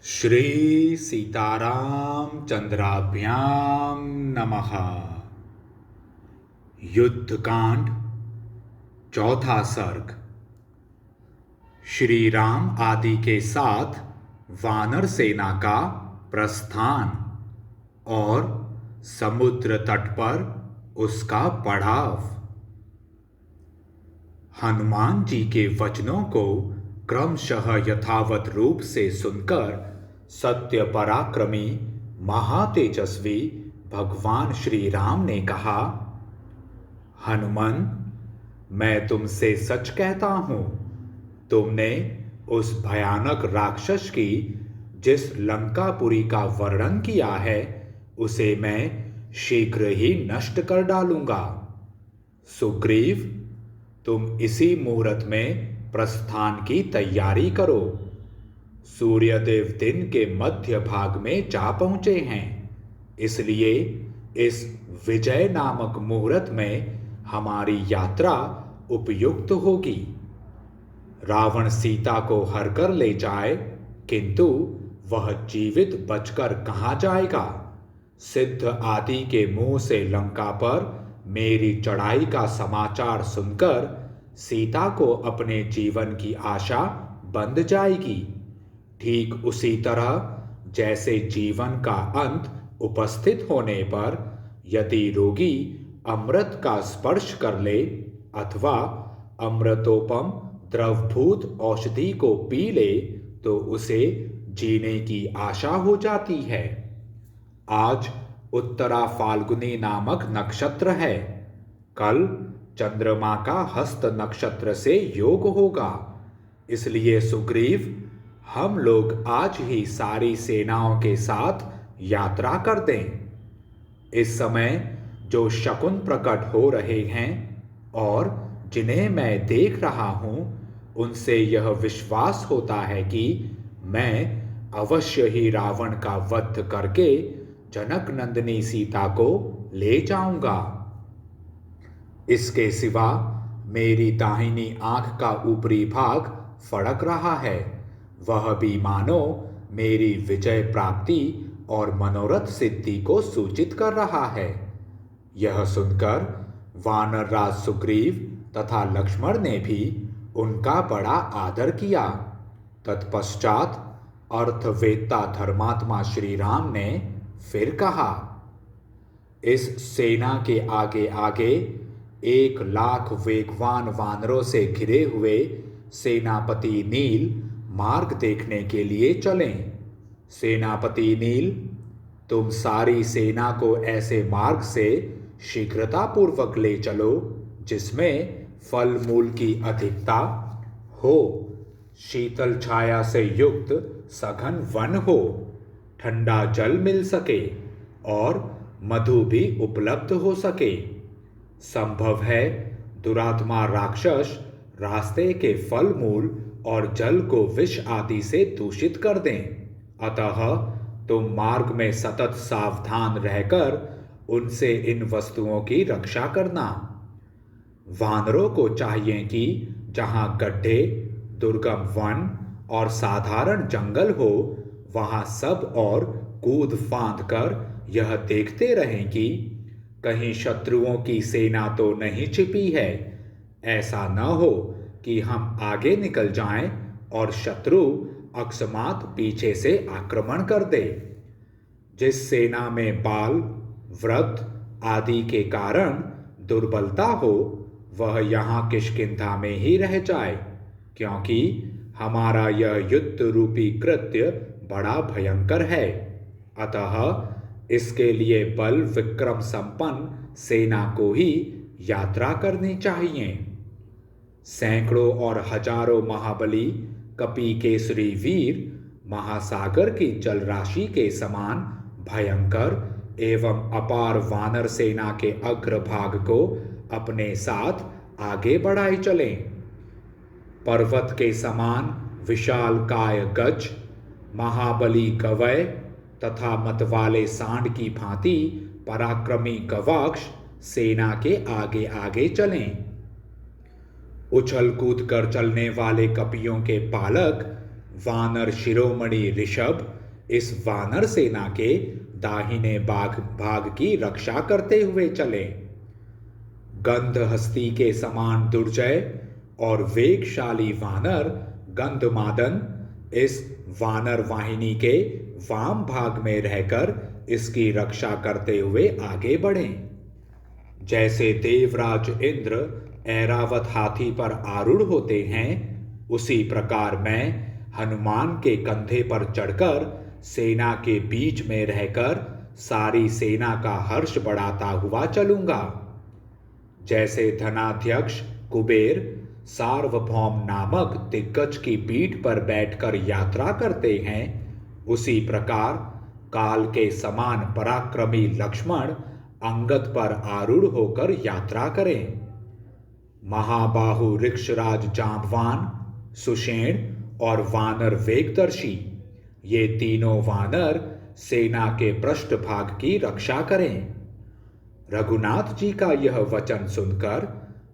श्री सीताराम चंद्राभ्याम नमः। युद्धकांड चौथा सर्ग। श्री राम आदि के साथ वानर सेना का प्रस्थान और समुद्र तट पर उसका पड़ाव। हनुमान जी के वचनों को क्रमशः यथावत रूप से सुनकर सत्य पराक्रमी महातेजस्वी भगवान श्री राम ने कहा, हनुमान, मैं तुमसे सच कहता हूं, तुमने उस भयानक राक्षस की जिस लंकापुरी का वर्णन किया है उसे मैं शीघ्र ही नष्ट कर डालूंगा। सुग्रीव, तुम इसी मुहूर्त में प्रस्थान की तैयारी करो। सूर्यदेव दिन के मध्य भाग में जा पहुंचे हैं, इसलिए इस विजय नामक मुहूर्त में हमारी यात्रा उपयुक्त होगी। रावण सीता को हर कर ले जाए, किंतु वह जीवित बचकर कहाँ जाएगा। सिद्ध आदि के मुंह से लंका पर मेरी चढ़ाई का समाचार सुनकर सीता को अपने जीवन की आशा बंध जाएगी। ठीक उसी तरह जैसे जीवन का अंत उपस्थित होने पर यदि रोगी अमृत का स्पर्श कर ले अथवा अमृतोपम द्रवभूत औषधि को पी ले तो उसे जीने की आशा हो जाती है। आज उत्तरा फाल्गुनी नामक नक्षत्र है, कल चंद्रमा का हस्त नक्षत्र से योग होगा। इसलिए सुग्रीव, हम लोग आज ही सारी सेनाओं के साथ यात्रा कर दें। इस समय जो शकुन प्रकट हो रहे हैं और जिन्हें मैं देख रहा हूं, उनसे यह विश्वास होता है कि मैं अवश्य ही रावण का वध करके जनक नंदिनी सीता को ले जाऊंगा। इसके सिवा मेरी दाहिनी आंख का ऊपरी भाग फड़क रहा है, वह भी मानो मेरी विजय प्राप्ति और मनोरथ सिद्धि को सूचित कर रहा है। यह सुनकर वानर राज सुग्रीव तथा लक्ष्मण ने भी उनका बड़ा आदर किया। तत्पश्चात अर्थवेत्ता धर्मात्मा श्री राम ने फिर कहा, इस सेना के आगे आगे 1,00,000 वेगवान वानरों से घिरे हुए सेनापति नील मार्ग देखने के लिए चलें। सेनापति नील, तुम सारी सेना को ऐसे मार्ग से शीघ्रतापूर्वक ले चलो जिसमें फल मूल की अधिकता हो, शीतल छाया से युक्त सघन वन हो, ठंडा जल मिल सके और मधु भी उपलब्ध हो सके। संभव है दुरात्मा राक्षस रास्ते के फल मूल और जल को विष आदि से दूषित कर दें, अतः तुम मार्ग में सतत सावधान रहकर उनसे इन वस्तुओं की रक्षा करना। वानरों को चाहिए कि जहां गड्ढे, दुर्गम वन और साधारण जंगल हो, वहां सब और कूद फांद कर यह देखते रहें कि कहीं शत्रुओं की सेना तो नहीं छिपी है। ऐसा न हो कि हम आगे निकल जाएं और शत्रु अकस्मात पीछे से आक्रमण कर दे। जिस सेना में बाल, वृद्ध आदि के कारण दुर्बलता हो, वह यहाँ किष्किंधा में ही रह जाए, क्योंकि हमारा यह युद्ध रूपी कृत्य बड़ा भयंकर है। अतः इसके लिए बल विक्रम संपन्न सेना को ही यात्रा करनी चाहिए। सैकड़ों और हजारों महाबली कपि केसरी वीर महासागर की जलराशि के समान भयंकर एवं अपार वानर सेना के अग्रभाग को अपने साथ आगे बढ़ाए चलें। पर्वत के समान विशाल काय गज, महाबली गवय तथा मतवाले सांड की भांति पराक्रमी गवाक्ष सेना के आगे आगे चलें। उछल कूद कर चलने वाले कपियों के पालक वानर शिरोमणि ऋषभ इस वानर सेना के दाहिने भाग की रक्षा करते हुए चले। गंधहस्ती के समान दुर्जय और वेगशाली वानर गंधमादन इस वानर वाहिनी के वाम भाग में रहकर इसकी रक्षा करते हुए आगे बढ़े। जैसे देवराज इंद्र ऐरावत हाथी पर आरूढ़ होते हैं, उसी प्रकार मैं हनुमान के कंधे पर चढ़कर सेना के बीच में रहकर सारी सेना का हर्ष बढ़ाता हुआ चलूंगा। जैसे धनाध्यक्ष कुबेर सार्वभौम नामक दिग्गज की पीठ पर बैठकर यात्रा करते हैं, उसी प्रकार काल के समान पराक्रमी लक्ष्मण अंगद पर आरूढ़ होकर यात्रा करें। महाबाहु ऋक्षराज जांबवान, सुषेण और वानर वेगदर्शी, ये तीनों वानर सेना के पृष्ठभाग की रक्षा करें। रघुनाथ जी का यह वचन सुनकर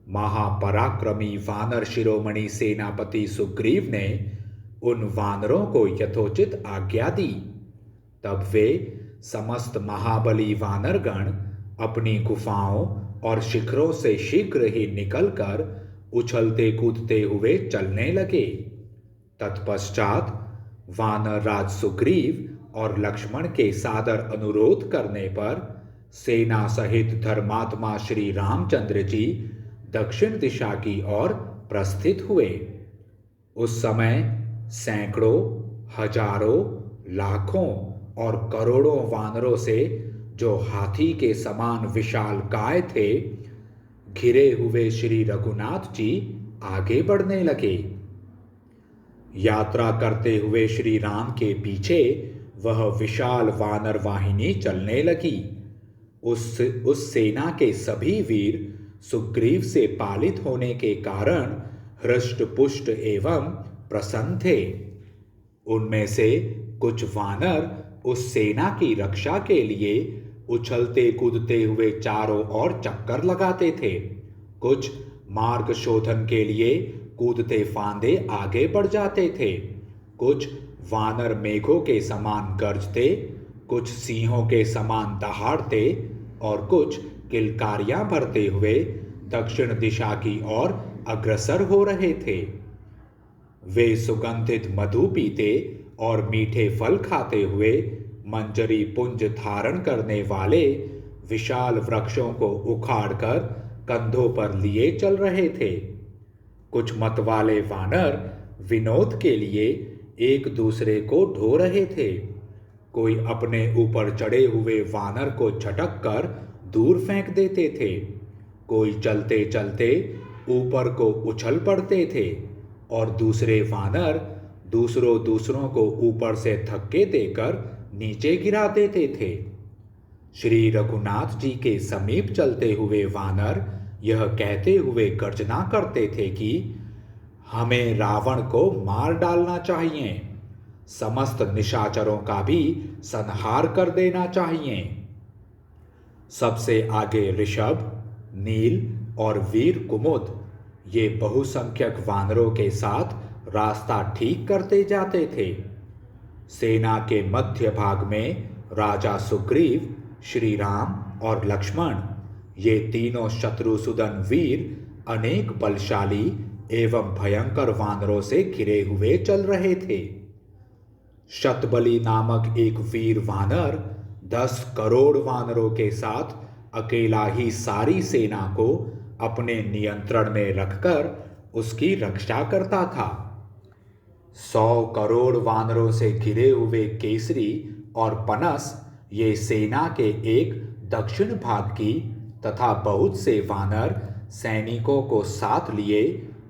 महापराक्रमी वानर शिरोमणि सेनापति सुग्रीव ने उन वानरों को यथोचित आज्ञा दी। तब वे समस्त महाबली वानरगण अपनी गुफाओं और शिखरों से शीघ्र ही निकलकर उछलते कूदते हुए चलने लगे। तत्पश्चात वानर राज सुग्रीव और लक्ष्मण के सादर अनुरोध करने पर सेना सहित धर्मात्मा श्री रामचंद्र जी दक्षिण दिशा की ओर प्रस्थित हुए। उस समय सैकड़ों, हजारों, लाखों और करोड़ों वानरों से जो हाथी के समान विशाल काय थे, घिरे हुए श्री रघुनाथ जी आगे बढ़ने लगे। यात्रा करते हुए श्री राम के पीछे वह विशाल वानर वाहिनी चलने लगी। उस सेना के सभी वीर सुग्रीव से पालित होने के कारण हृष्ट पुष्ट एवं प्रसन्न थे। उनमें से कुछ वानर उस सेना की रक्षा के लिए उछलते कूदते हुए चारों ओर चक्कर लगाते थे। कुछ मार्ग शोधन के लिए कूदते फांदे आगे बढ़ जाते थे। कुछ वानर मेघों के समान गरजते, कुछ सिंहों के समान दहाड़ते और कुछ किलकारियां भरते हुए दक्षिण दिशा की ओर अग्रसर हो रहे थे। वे सुगंधित मधु पीते और मीठे फल खाते हुए मंजरी पुंज धारण करने वाले विशाल वृक्षों को उखाड़कर कंधों पर लिए चल रहे थे। कुछ मतवाले वानर विनोद के लिए एक दूसरे को ढो रहे थे। कोई अपने ऊपर चढ़े हुए वानर को झटक कर दूर फेंक देते थे। कोई चलते चलते ऊपर को उछल पड़ते थे और दूसरे वानर दूसरों को ऊपर से धक्के देकर नीचे गिरा देते थे। श्री रघुनाथ जी के समीप चलते हुए वानर यह कहते हुए गर्जना करते थे कि हमें रावण को मार डालना चाहिए, समस्त निशाचरों का भी संहार कर देना चाहिए। सबसे आगे ऋषभ, नील और वीर कुमुद, ये बहुसंख्यक वानरों के साथ रास्ता ठीक करते जाते थे। सेना के मध्य भाग में राजा सुग्रीव, श्री राम और लक्ष्मण, ये तीनों शत्रुसूदन वीर अनेक बलशाली एवं भयंकर वानरों से घिरे हुए चल रहे थे। शतबली नामक एक वीर वानर 10 करोड़ वानरों के साथ अकेला ही सारी सेना को अपने नियंत्रण में रखकर उसकी रक्षा करता था। 100 करोड़ वानरों से घिरे हुए केसरी और पनस, ये सेना के एक दक्षिण भाग की तथा बहुत से वानर सैनिकों को साथ लिए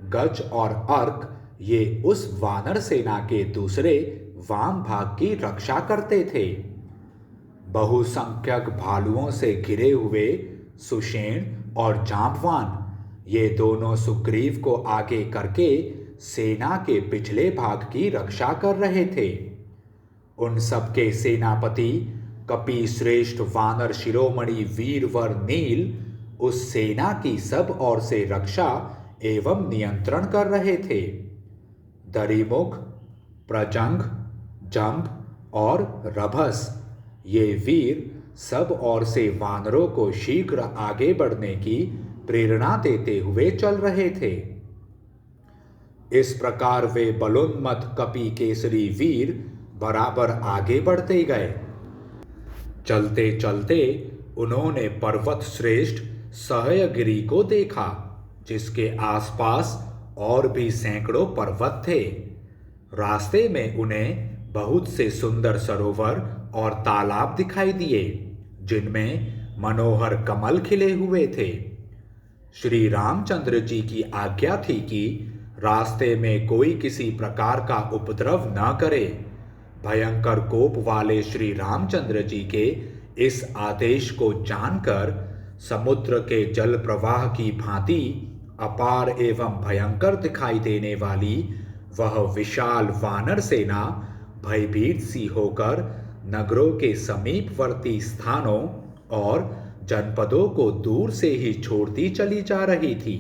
गज और अर्क, ये उस वानर सेना के दूसरे वाम भाग की रक्षा करते थे। बहुसंख्यक भालुओं से घिरे हुए सुषेण और जांबवान, ये दोनों सुग्रीव को आगे करके सेना के पिछले भाग की रक्षा कर रहे थे। उन सबके सेनापति कपि श्रेष्ठ वानर शिरोमणि वीरवर नील उस सेना की सब ओर से रक्षा एवं नियंत्रण कर रहे थे। दरिमुख, प्रजंग, जंभ और रभस, ये वीर सब ओर से वानरों को शीघ्र आगे बढ़ने की प्रेरणा देते हुए चल रहे थे। इस प्रकार वे बलोन्मत्त कपि केसरी वीर बराबर आगे बढ़ते गए। चलते चलते उन्होंने पर्वत श्रेष्ठ सहयगिरि को देखा, जिसके आसपास और भी सैकड़ों पर्वत थे। रास्ते में उन्हें बहुत से सुंदर सरोवर और तालाब दिखाई दिए, जिनमें मनोहर कमल खिले हुए थे। श्री रामचंद्र जी की आज्ञा थी कि रास्ते में कोई किसी प्रकार का उपद्रव न करे। भयंकर कोप वाले श्री रामचंद्र जी के इस आदेश को जानकर समुद्र के जल प्रवाह की भांति अपार एवं भयंकर दिखाई देने वाली वह विशाल वानर सेना भयभीत सी होकर नगरों के समीपवर्ती स्थानों और जनपदों को दूर से ही छोड़ती चली जा रही थी।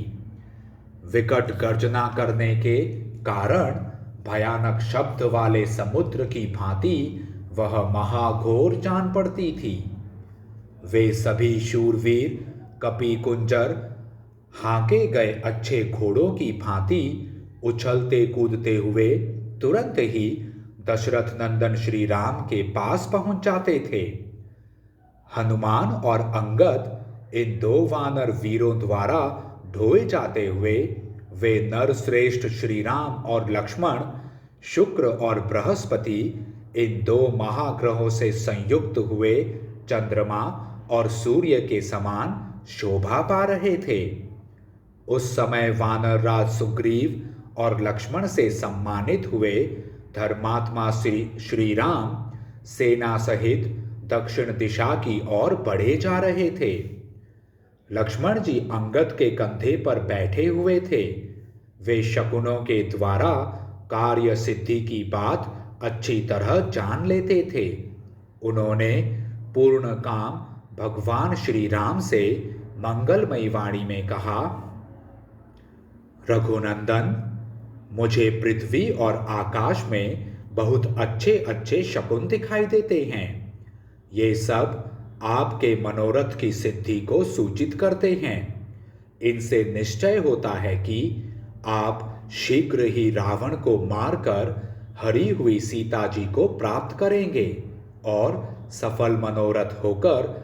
विकट गर्जना करने के कारण भयानक शब्द वाले समुद्र की भांति वह महाघोर जान पड़ती थी। वे सभी शूरवीर कपि कुंजर हांके गए अच्छे घोड़ों की भांति उछलते कूदते हुए तुरंत ही दशरथ नंदन श्री राम के पास पहुंच जाते थे। हनुमान और अंगद इन दो वानर वीरों द्वारा ढोए जाते हुए वे नरश्रेष्ठ श्री राम और लक्ष्मण, शुक्र और बृहस्पति, इन दो महाग्रहों से संयुक्त हुए चंद्रमा और सूर्य के समान शोभा पा रहे थे। उस समय वानर राज सुग्रीव और लक्ष्मण से सम्मानित हुए धर्मात्मा श्री राम सेना सहित दक्षिण दिशा की ओर बढ़े जा रहे थे। लक्ष्मण जी अंगद के कंधे पर बैठे हुए थे। वे शकुनों के द्वारा कार्य सिद्धि की बात अच्छी तरह जान लेते थे। उन्होंने पूर्ण काम भगवान श्री राम से मंगलमयी वाणी में कहा, रघुनंदन, मुझे पृथ्वी और आकाश में बहुत अच्छे अच्छे शकुन दिखाई देते हैं। ये सब आपके मनोरथ की सिद्धि को सूचित करते हैं। इनसे निश्चय होता है कि आप शीघ्र ही रावण को मारकर हरी हुई सीता जी को प्राप्त करेंगे और सफल मनोरथ होकर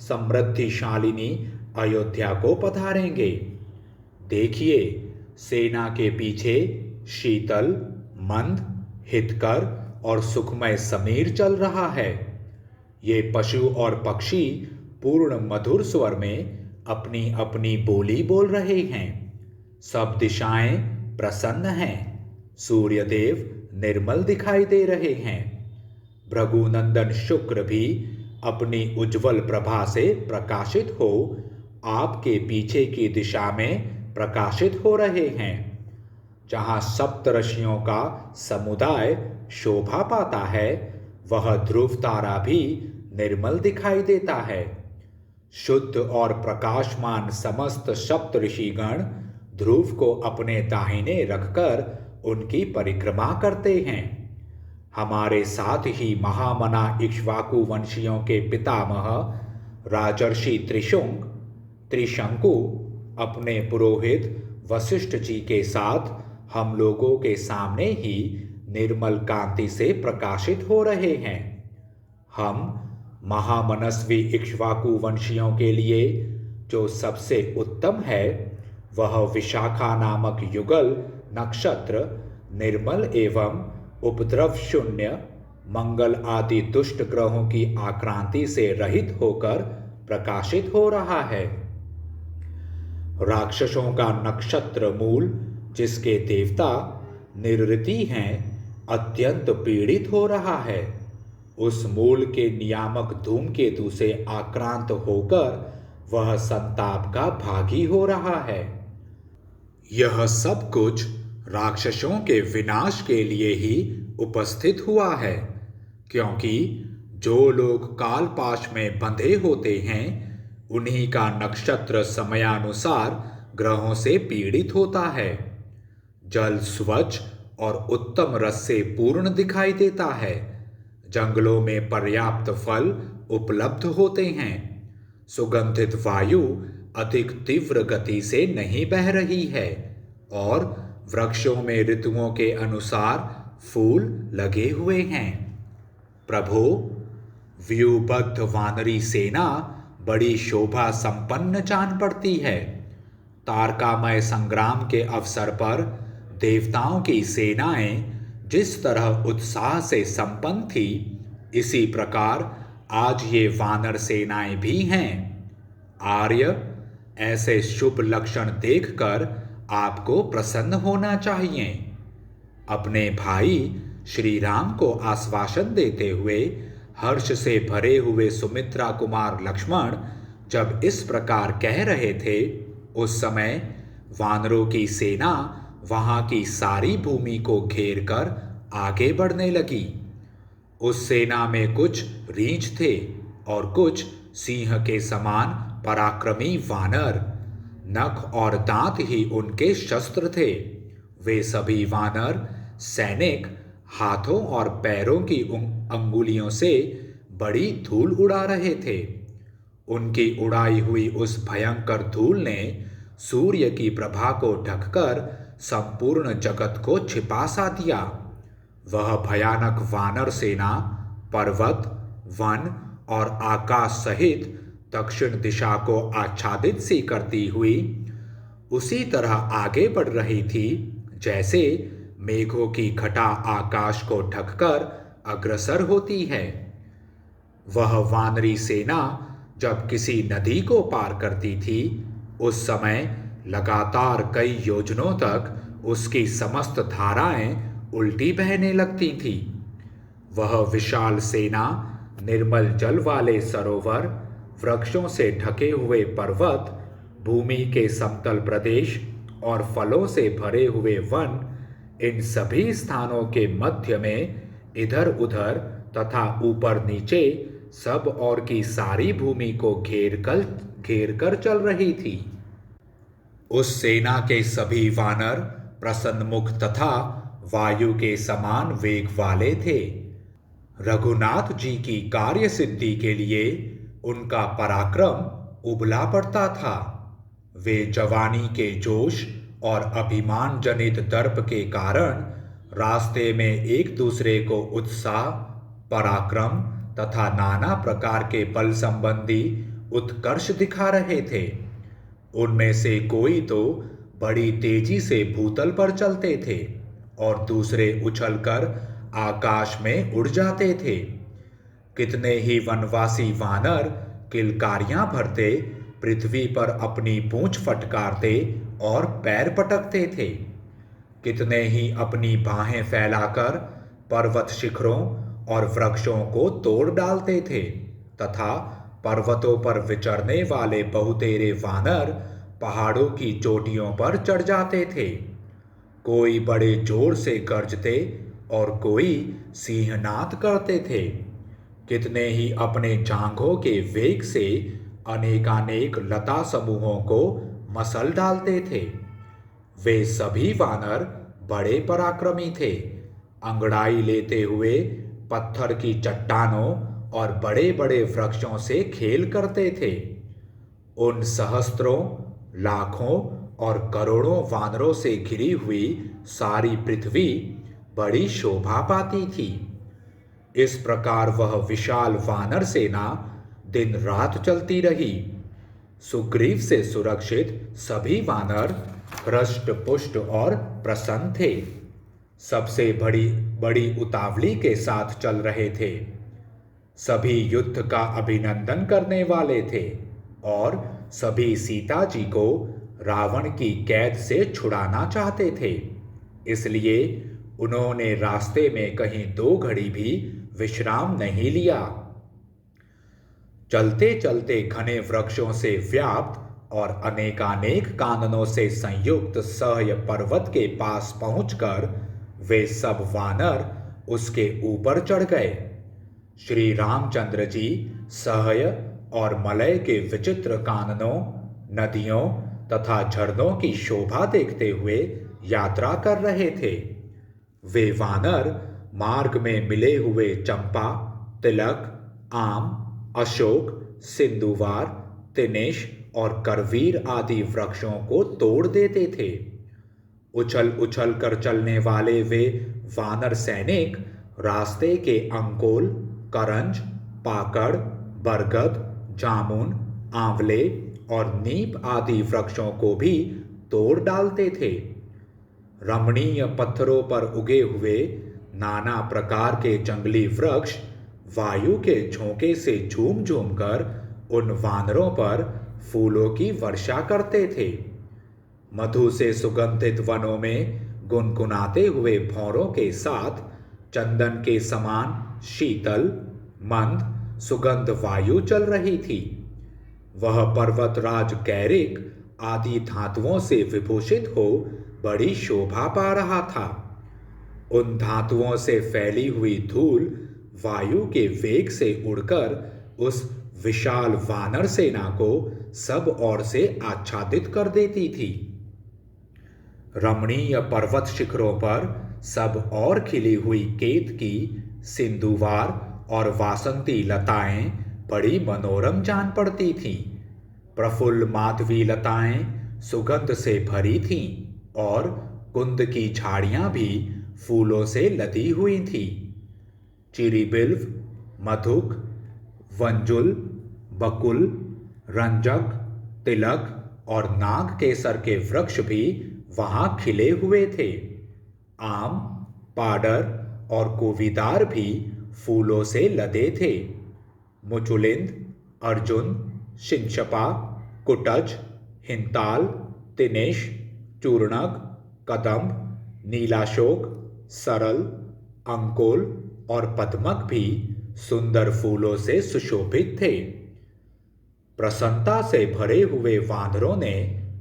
समृद्धिशालिनी अयोध्या को पधारेंगे। देखिए, सेना के पीछे शीतल, मंद, हितकर और सुखमय समीर चल रहा है। ये पशु और पक्षी पूर्ण मधुर स्वर में अपनी अपनी बोली बोल रहे हैं। सब दिशाएं प्रसन्न हैं। सूर्यदेव निर्मल दिखाई दे रहे हैं। भृगुनंदन शुक्र भी अपनी उज्जवल प्रभा से प्रकाशित हो आपके पीछे की दिशा में प्रकाशित हो रहे हैं। जहाँ सप्तऋषियों का समुदाय शोभा पाता है, वह ध्रुव तारा भी निर्मल दिखाई देता है। शुद्ध और प्रकाशमान समस्त सप्तऋषिगण ध्रुव को अपने दाहिने रखकर उनकी परिक्रमा करते हैं। हमारे साथ ही महामना इक्ष्वाकु वंशियों के पितामह राजर्षि त्रिशंकु अपने पुरोहित वशिष्ठ जी के साथ हम लोगों के सामने ही निर्मल कांति से प्रकाशित हो रहे हैं। हम महामनस्वी इक्ष्वाकु वंशियों के लिए जो सबसे उत्तम है, वह विशाखा नामक युगल नक्षत्र निर्मल एवं उपद्रव शून्य, मंगल आदि दुष्ट ग्रहों की आक्रांति से रहित होकर प्रकाशित हो रहा है। राक्षसों का नक्षत्र मूल, जिसके देवता निरृति हैं, अत्यंत पीड़ित हो रहा है। उस मूल के नियामक धूमकेतु से आक्रांत होकर वह संताप का भागी हो रहा है। यह सब कुछ राक्षसों के विनाश के लिए ही उपस्थित हुआ है, क्योंकि जो लोग कालपाश में बंधे होते हैं, उन्हीं का नक्षत्र समयानुसार ग्रहों से पीड़ित होता है। जल स्वच्छ और उत्तम रस से पूर्ण दिखाई देता है। जंगलों में पर्याप्त फल उपलब्ध होते हैं। सुगंधित वायु अधिक तीव्र गति से नहीं बह रही है और वृक्षों में ऋतुओं के अनुसार फूल लगे हुए हैं। प्रभु, व्यूहबद्ध वानरी सेना बड़ी शोभा संपन्न जान पड़ती है। तारकामय संग्राम के अवसर पर देवताओं की सेनाएं जिस तरह उत्साह से संपन्न थी, इसी प्रकार आज ये वानर सेनाएं भी हैं। आर्य, ऐसे शुभ लक्षण देखकर आपको प्रसन्न होना चाहिए। अपने भाई श्री राम को आश्वासन देते हुए हर्ष से भरे हुए सुमित्रा कुमार लक्ष्मण जब इस प्रकार कह रहे थे, उस समय वानरों की सेना वहां की सारी भूमि को घेर कर आगे बढ़ने लगी। उस सेना में कुछ रीछ थे और कुछ सिंह के समान पराक्रमी वानर। नख और दांत ही उनके शस्त्र थे। वे सभी वानर सैनिक हाथों और पैरों की अंगुलियों से बड़ी धूल उड़ा रहे थे। उनकी उड़ाई हुई उस भयंकर धूल ने सूर्य की प्रभा को ढककर संपूर्ण जगत को छिपा सा दिया। वह भयानक वानर सेना पर्वत, वन और आकाश सहित दक्षिण दिशा को आच्छादित सी करती हुई उसी तरह आगे बढ़ रही थी जैसे मेघों की घटा आकाश को ढककर अग्रसर होती है। वह वानरी सेना जब किसी नदी को पार करती थी, उस समय लगातार कई योजनों तक उसकी समस्त धाराएं उल्टी बहने लगती थी। वह विशाल सेना निर्मल जल वाले सरोवर, वृक्षों से ढके हुए पर्वत, भूमि के समतल प्रदेश और फलों से भरे हुए वन, इन सभी स्थानों के मध्य में इधर उधर तथा ऊपर नीचे सब और की सारी भूमि को घेर कर चल रही थी। उस सेना के सभी वानर प्रसन्नमुख तथा वायु के समान वेग वाले थे। रघुनाथ जी की कार्य सिद्धि के लिए उनका पराक्रम उबला पड़ता था। वे जवानी के जोश और अभिमान जनित दर्प के कारण रास्ते में एक दूसरे को उत्साह, पराक्रम तथा नाना प्रकार के बल संबंधी उत्कर्ष दिखा रहे थे। उनमें से कोई तो बड़ी तेजी से भूतल पर चलते थे और दूसरे उछलकर आकाश में उड़ जाते थे। कितने ही वनवासी वानर किलकारियां भरते पृथ्वी पर अपनी पूंछ फटकारते और पैर पटकते थे। कितने ही अपनी बाहें फैलाकर पर्वत शिखरों और वृक्षों को तोड़ डालते थे तथा पर्वतों पर विचरने वाले बहुतेरे वानर पहाड़ों की चोटियों पर चढ़ जाते थे। कोई बड़े जोर से गरजते और कोई सिंहनाद करते थे। कितने ही अपने जांघों के वेग से अनेकानेक लता समूहों को मसल डालते थे। वे सभी वानर बड़े पराक्रमी थे। अंगड़ाई लेते हुए पत्थर की चट्टानों और बड़े बड़े वृक्षों से खेल करते थे। उन सहस्त्रों, लाखों और करोड़ों वानरों से घिरी हुई सारी पृथ्वी बड़ी शोभा पाती थी। इस प्रकार वह विशाल वानर सेना दिन रात चलती रही। सुग्रीव से सुरक्षित सभी वानर हृष्ट पुष्ट और प्रसन्न थे। सबसे बड़ी उतावली के साथ चल रहे थे। सभी युद्ध का अभिनंदन करने वाले थे और सभी सीता जी को रावण की कैद से छुड़ाना चाहते थे। इसलिए उन्होंने रास्ते में कहीं दो घड़ी भी विश्राम नहीं लिया। चलते चलते घने वृक्षों से व्याप्त और अनेकानेक काननों से संयुक्त सहय पर्वत के पास पहुंचकर वे सब वानर उसके ऊपर चढ़ गए। श्री रामचंद्र जी सहय और मलय के विचित्र काननों, नदियों तथा झरनों की शोभा देखते हुए यात्रा कर रहे थे। वे वानर मार्ग में मिले हुए चंपा, तिलक, आम, अशोक, सिंधुवार, तिनेश और करवीर आदि वृक्षों को तोड़ देते थे। उछल उछल कर चलने वाले वे वानर सैनिक रास्ते के अंकोल, करंज, पाकड़, बरगद, जामुन, आंवले और नीम आदि वृक्षों को भी तोड़ डालते थे। रमणीय पत्थरों पर उगे हुए नाना प्रकार के जंगली वृक्ष वायु के झोंके से झूम झूम कर उन वानरों पर फूलों की वर्षा करते थे। मधु से सुगंधित वनों में गुनगुनाते हुए भौरों के साथ चंदन के समान शीतल, मंद, सुगंध वायु चल रही थी। वह पर्वतराज कैरिक आदि धातुओं से विभूषित हो बड़ी शोभा पा रहा था। उन धातुओं से फैली हुई धूल वायु के वेग से उड़कर उस विशाल वानर सेना को सब ओर से आच्छादित कर देती थी। रमणीय पर्वत शिखरों पर सब और खिली हुई केतकी, सिंधुवार और वासंती लताएं बड़ी मनोरम जान पड़ती थीं। प्रफुल्ल माधवी लताएं सुगंध से भरी थीं और कुंद की झाड़ियां भी फूलों से लदी हुई थीं। चिरीबिल्व, मधुक, वंजुल, बकुल, रंजक, तिलक और नाग केसर के वृक्ष भी वहां खिले हुए थे। आम, पाडर और कोविदार भी फूलों से लदे थे। मुचुलिंद, अर्जुन, शिंशपा, कुटज, हिंताल, तिनेश, चूर्णक, कदम्ब, नीलाशोक, सरल, अंकोल और पद्मक भी सुंदर फूलों से सुशोभित थे। प्रसन्नता से भरे हुए वानरों ने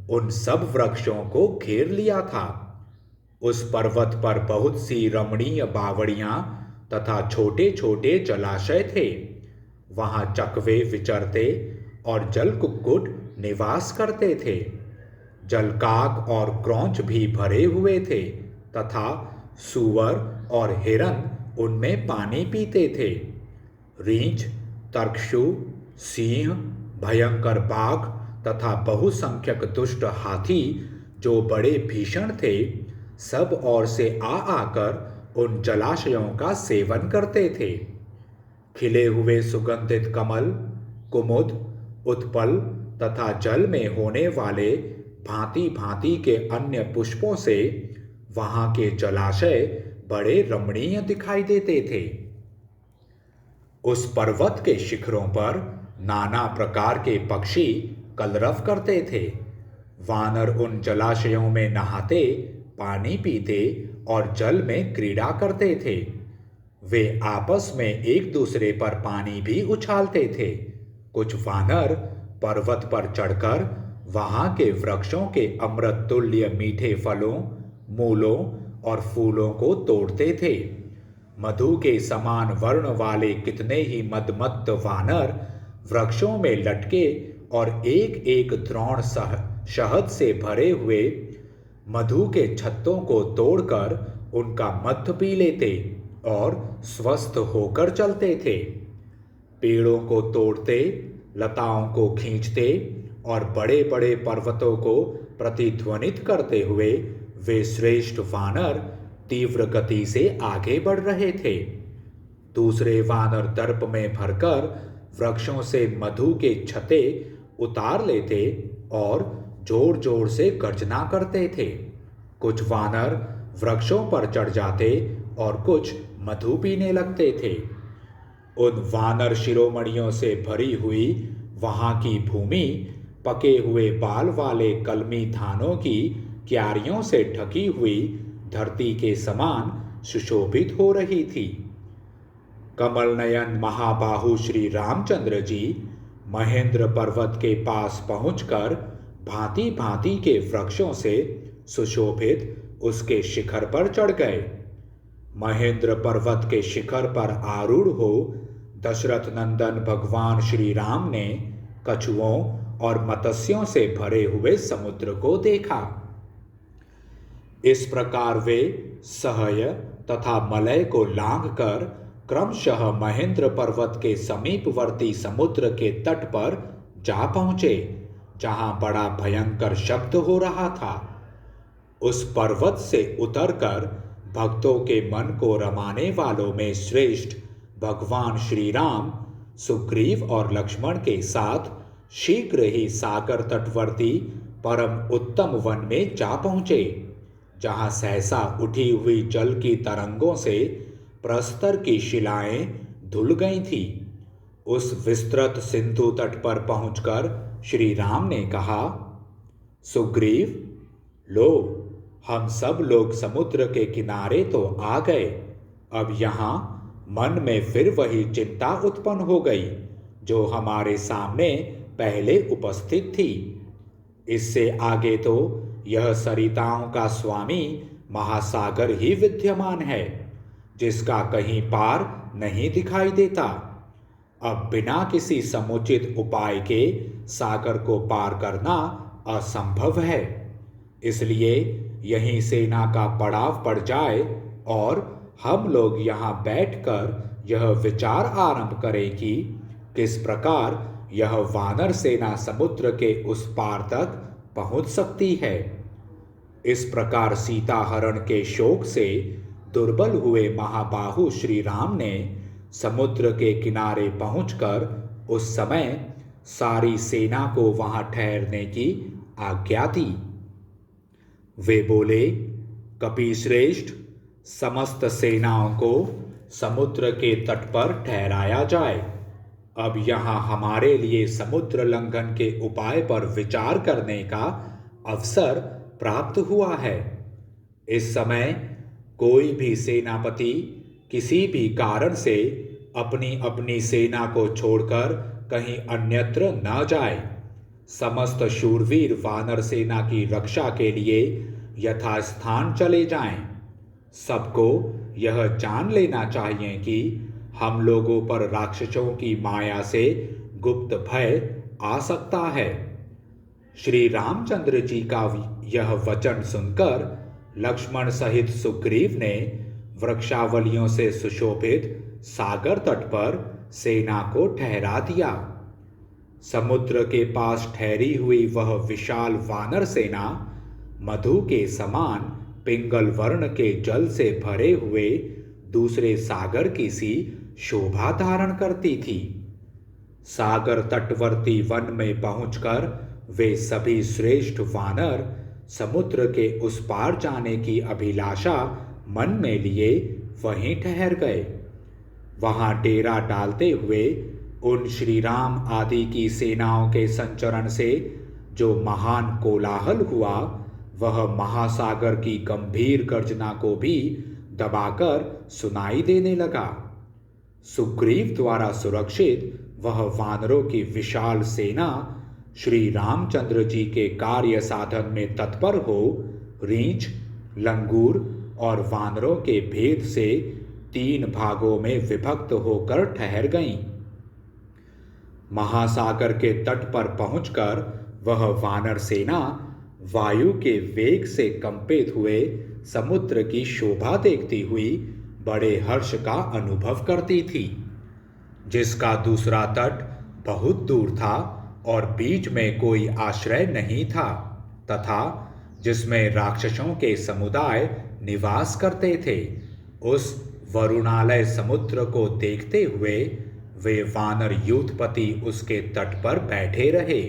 उन सब वृक्षों को घेर लिया था। उस पर्वत पर बहुत सी रमणीय बावड़ियां तथा छोटे छोटे जलाशय थे। वहां चकवे विचरते और जल कुक्कुट निवास करते थे। जलकाक और क्रौंच भी भरे हुए थे तथा सूअर और हिरन उनमें पानी पीते थे। रींछ, तर्कशु, सिंह, भयंकर बाघ तथा बहुसंख्यक दुष्ट हाथी जो बड़े भीषण थे, सब ओर से आ आकर उन जलाशयों का सेवन करते थे। खिले हुए सुगंधित कमल, कुमुद, उत्पल तथा जल में होने वाले भांति भांति के अन्य पुष्पों से वहां के जलाशय बड़े रमणीय दिखाई देते थे। उस पर्वत के शिखरों पर नाना प्रकार के पक्षी कलरव करते थे। वानर उन जलाशयों में नहाते, पानी पीते और जल में क्रीड़ा करते थे। वे आपस में एक दूसरे पर पानी भी उछालते थे। कुछ वानर पर्वत पर चढ़कर वहां के वृक्षों के अमृत तुल्य मीठे फलों, मूलों और फूलों को तोड़ते थे। मधु के समान वर्ण वाले कितने ही मदमत्त वानर वृक्षों में लटके और एक एक द्रोण शहद से भरे हुए मधु के छत्तों को तोड़कर उनका मध पी लेते और स्वस्थ होकर चलते थे। पेड़ों को तोड़ते, लताओं को खींचते और बड़े बड़े पर्वतों को प्रतिध्वनित करते हुए वे श्रेष्ठ वानर तीव्र गति से आगे बढ़ रहे थे। दूसरे वानर दर्प में भरकर वृक्षों से मधु के छते उतार लेते और जोर जोर से गर्जना करते थे। कुछ वानर वृक्षों पर चढ़ जाते और कुछ मधु पीने लगते थे। उन वानर शिरोमणियों से भरी हुई वहां की भूमि पके हुए बाल वाले कलमी धानों की क्यारियों से ढकी हुई धरती के समान सुशोभित हो रही थी। कमल नयन महाबाहु श्री रामचंद्र जी महेंद्र पर्वत के पास पहुंचकर भांति भांति के वृक्षों से सुशोभित उसके शिखर पर चढ़ गए। महेंद्र पर्वत के शिखर पर आरूढ़ हो दशरथ नंदन भगवान श्री राम ने कछुओं और मत्स्यों से भरे हुए समुद्र को देखा। इस प्रकार वे सहय तथा मलय को लांघकर क्रमशः महेंद्र पर्वत के समीपवर्ती समुद्र के तट पर जा पहुंचे, जहां बड़ा भयंकर शब्द हो रहा था। उस पर्वत से उतरकर भक्तों के मन को रमाने वालों में श्रेष्ठ भगवान श्री राम सुग्रीव और लक्ष्मण के साथ शीघ्र ही सागर तटवर्ती परम उत्तम वन में जा पहुंचे, जहां सहसा उठी हुई जल की तरंगों से प्रस्तर की शिलाएं धुल गई थी। उस विस्तृत सिंधु तट पर पहुंचकर श्री राम ने कहा, सुग्रीव, लो, हम सब लोग समुद्र के किनारे तो आ गए। अब यहाँ मन में फिर वही चिंता उत्पन्न हो गई जो हमारे सामने पहले उपस्थित थी। इससे आगे तो यह सरिताओं का स्वामी महासागर ही विद्यमान है, जिसका कहीं पार नहीं दिखाई देता। अब बिना किसी समुचित उपाय के सागर को पार करना असंभव है। इसलिए यहीं सेना का पड़ाव पड़ जाए और हम लोग यहाँ बैठकर यह विचार आरंभ करें कि किस प्रकार यह वानर सेना समुद्र के उस पार तक पहुंच सकती है। इस प्रकार सीता हरण के शोक से दुर्बल हुए महाबाहु श्री राम ने समुद्र के किनारे पहुंचकर उस समय सारी सेना को वहां ठहरने की आज्ञा दी। वे बोले, कपिश्रेष्ठ, समस्त सेनाओं को समुद्र के तट पर ठहराया जाए। अब यहाँ हमारे लिए समुद्र लंघन के उपाय पर विचार करने का अवसर प्राप्त हुआ है। इस समय कोई भी सेनापति किसी भी कारण से अपनी अपनी सेना को छोड़कर कहीं अन्यत्र न जाए। समस्त शूरवीर वानर सेना की रक्षा के लिए यथास्थान चले जाएं। सबको यह जान लेना चाहिए कि हम लोगों पर राक्षसों की माया से गुप्त भय आ सकता है। श्री रामचंद्र जी का यह वचन सुनकर लक्ष्मण सहित सुग्रीव ने वृक्षावलियों से सुशोभित सागर तट पर सेना को ठहरा दिया। समुद्र के पास ठहरी हुई वह विशाल वानर सेना मधु के समान पिंगल वर्ण के जल से भरे हुए दूसरे सागर की सी शोभा धारण करती थी। सागर तटवर्ती वन में पहुंचकर वे सभी श्रेष्ठ वानर समुद्र के उस पार जाने की अभिलाषा मन में लिए वहीं ठहर गए। वहां डेरा डालते हुए उन श्री राम आदि की सेनाओं के संचरण से जो महान कोलाहल हुआ, वह महासागर की गंभीर गर्जना को भी दबाकर सुनाई देने लगा। सुग्रीव द्वारा सुरक्षित वह वानरों की विशाल सेना श्री रामचंद्र जी के कार्य साधन में तत्पर हो रींछ, लंगूर और वानरों के भेद से 3 भागों में विभक्त होकर ठहर गईं। महासागर के तट पर पहुंचकर वह वानर सेना वायु के वेग से कंपित हुए समुद्र की शोभा देखती हुई बड़े हर्ष का अनुभव करती थी, जिसका दूसरा तट बहुत दूर था और बीच में कोई आश्रय नहीं था तथा जिसमें राक्षसों के समुदाय निवास करते थे। उस वरुणालय समुद्र को देखते हुए वे वानर यूथपति उसके तट पर बैठे रहे।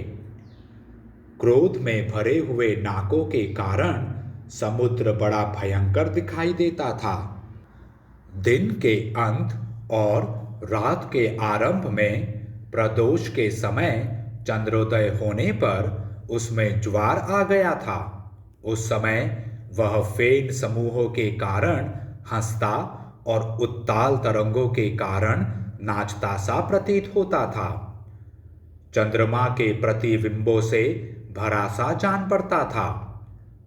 क्रोध में भरे हुए नाकों के कारण समुद्र बड़ा भयंकर दिखाई देता था। दिन के अंत और रात के आरंभ में प्रदोष के समय चंद्रोदय होने पर उसमें ज्वार आ गया था। उस समय वह फेन समूहों के कारण हंसता और उत्ताल तरंगों के कारण नाचता सा प्रतीत होता था। चंद्रमा के प्रतिबिंबों से भरा सा जान पड़ता था।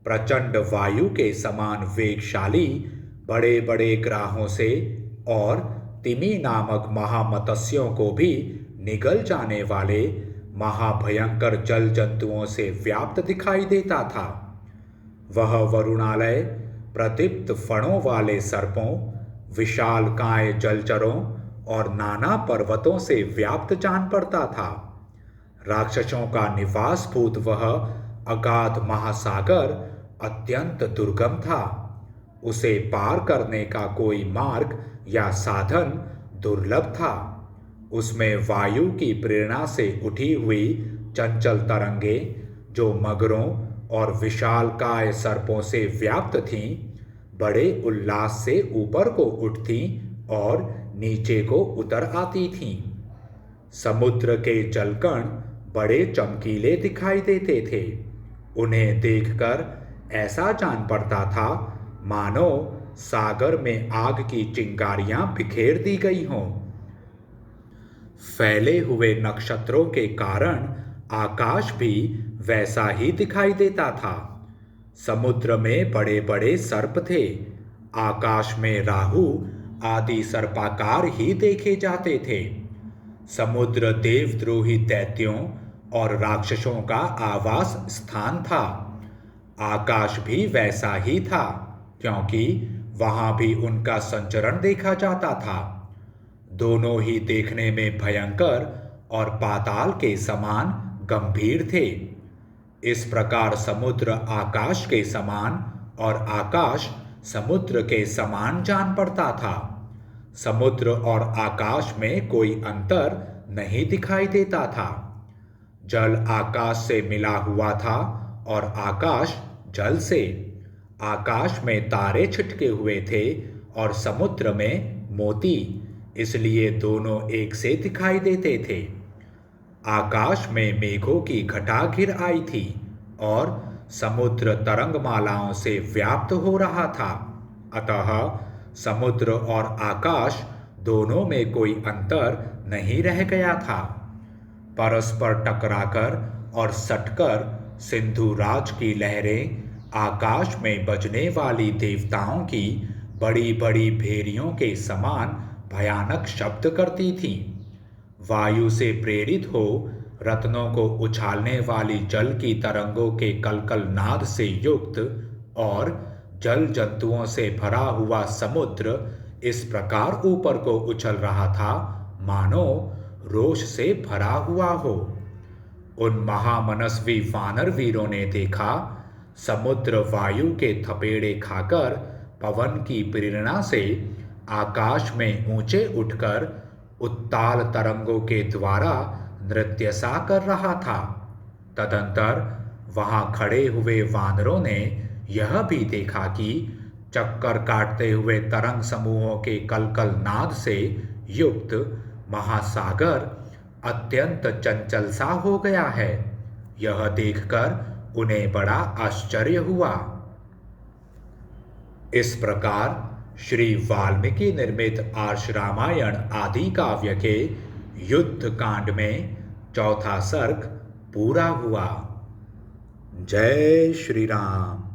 प्रचंड वायु के समान वेगशाली बड़े बड़े ग्राहों से और तिमी नामक महामत्स्यों को भी निगल जाने वाले महाभयंकर जल जंतुओं से व्याप्त दिखाई देता था। वह वरुणालय प्रदीप्त फणों वाले सर्पों, विशालकाय जलचरों और नाना पर्वतों से व्याप्त जान पड़ता था। राक्षसों का निवास भूत वह अगाध महासागर अत्यंत दुर्गम था। उसे पार करने का कोई मार्ग या साधन दुर्लभ था। उसमें वायु की प्रेरणा से उठी हुई चंचल तरंगे, जो मगरों और विशालकाय सर्पों से व्याप्त थीं, बड़े उल्लास से ऊपर को उठती और नीचे को उतर आती थीं। समुद्र के जलकण बड़े चमकीले दिखाई देते थे। उन्हें देखकर ऐसा जान पड़ता था मानो सागर में आग की चिंगारियां बिखेर दी गई हों। फैले हुए नक्षत्रों के कारण आकाश भी वैसा ही दिखाई देता था। समुद्र में बड़े बड़े सर्प थे। आकाश में राहु आदि सर्पाकार ही देखे जाते थे। समुद्र देवद्रोही दैत्यों और राक्षसों का आवास स्थान था। आकाश भी वैसा ही था, क्योंकि वहां भी उनका संचरण देखा जाता था। दोनों ही देखने में भयंकर और पाताल के समान गंभीर थे। इस प्रकार समुद्र आकाश के समान और आकाश समुद्र के समान जान पड़ता था। समुद्र और आकाश में कोई अंतर नहीं दिखाई देता था। जल आकाश से मिला हुआ था और आकाश जल से। आकाश में तारे छिटके हुए थे और समुद्र में मोती, इसलिए दोनों एक से दिखाई देते थे। आकाश में मेघों की घटा घिर आई थी और समुद्र तरंगमालाओं से व्याप्त हो रहा था। अतः समुद्र और आकाश दोनों में कोई अंतर नहीं रह गया था। परस्पर टकराकर और सटकर सिंधु राज की लहरें आकाश में बजने वाली देवताओं की बड़ी बड़ी भेरियों के समान भयानक शब्द करती थीं। वायु से प्रेरित हो रत्नों को उछालने वाली जल की तरंगों के कलकल नाद से युक्त और जल जंतुओं से भरा हुआ समुद्र इस प्रकार ऊपर को उछल रहा था मानो रोष से भरा हुआ हो। उन महामनस्वी वानर वीरों ने देखा, समुद्र वायु के थपेड़े खाकर पवन की प्रेरणा से आकाश में ऊंचे उठकर उत्ताल तरंगों के द्वारा नृत्य सा कर रहा था। तदंतर वहां खड़े हुए वानरों ने यह भी देखा कि चक्कर काटते हुए तरंग समूहों के कलकल नाद से युक्त महासागर अत्यंत चंचल सा हो गया है। यह देखकर उन्हें बड़ा आश्चर्य हुआ। इस प्रकार श्री वाल्मीकि निर्मित आर्ष रामायण आदि काव्य के युद्ध कांड में चौथा सर्ग पूरा हुआ। जय श्री राम।